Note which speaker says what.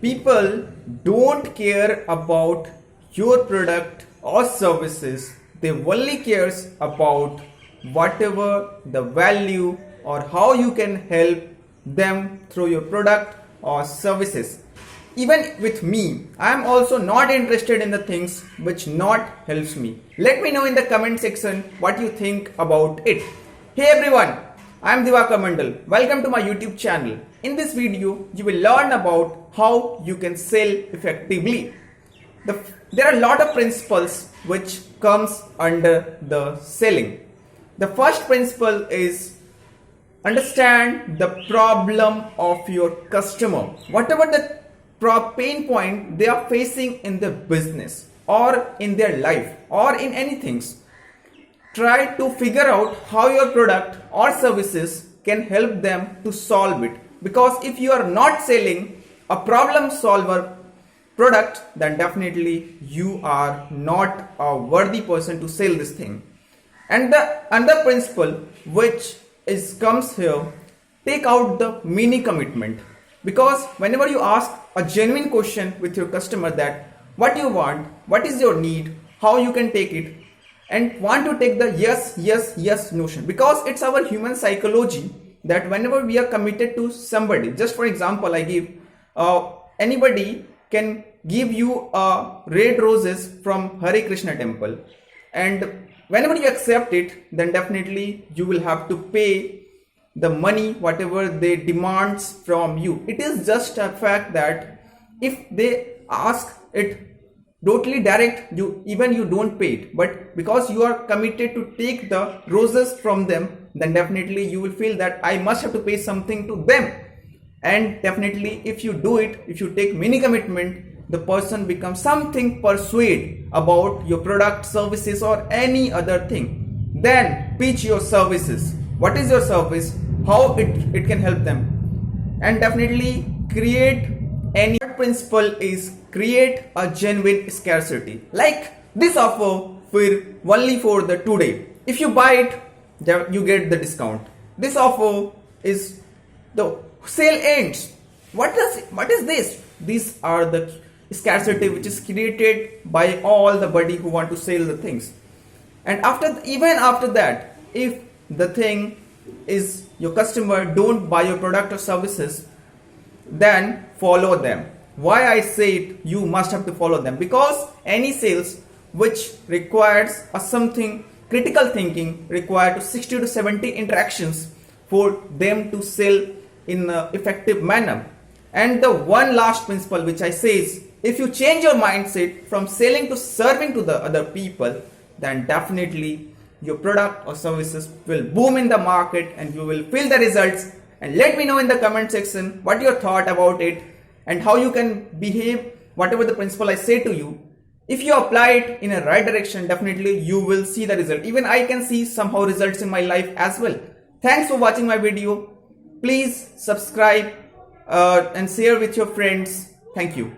Speaker 1: People don't care about your product or services. They only cares about whatever the value or how you can help them through your product or services. Even with me, I am also not interested in the things which not helps me. Let me know in the comment section what you think about it. Hey everyone, I am Diwakar Mandal. Welcome to my YouTube channel. In this video, you will learn about how you can sell effectively. There are a lot of principles which comes under the selling. The first principle is understand the problem of your customer. Whatever the pain point they are facing in their business or in their life or in anything, try to figure out how your product or services can help them to solve it. Because if you are not selling a problem solver product, then definitely you are not a worthy person to sell this thing. And the another principle which comes here, take out the mini commitment. Because whenever you ask a genuine question with your customer that what you want, what is your need, how you can take it, and want to take the yes notion, because it's our human psychology that whenever we are committed to somebody, just for example, I give anybody can give you red roses from Hare Krishna temple, and whenever you accept it, then definitely you will have to pay the money whatever they demands from you. It is just a fact that if they ask it totally direct, you don't pay it, but because you are committed to take the roses from them, then definitely you will feel that I must have to pay something to them. And definitely if you do it, if you take mini commitment, the person becomes something persuade about your product, services or any other thing. Then pitch your services. What is your service? How it can help them? And definitely create any principle is create a genuine scarcity. Like this offer only for the today. If you buy it, you get the discount. This offer is the sale ends. What is this? These are the scarcity which is created by all the buddy who want to sell the things. And even after that, if the thing is your customer don't buy your product or services, then follow them. Why I say it, you must have to follow them, because any sales which requires something critical thinking require to 60 to 70 interactions for them to sell in an effective manner. And the one last principle which I say is, if you change your mindset from selling to serving to the other people, then definitely your product or services will boom in the market and you will feel the results. And let me know in the comment section what your thought about it and how you can behave whatever the principle I say to you. If you apply it in a right direction, definitely you will see the result. Even I can see somehow results in my life as well. Thanks for watching my video. Please subscribe and share with your friends. Thank you.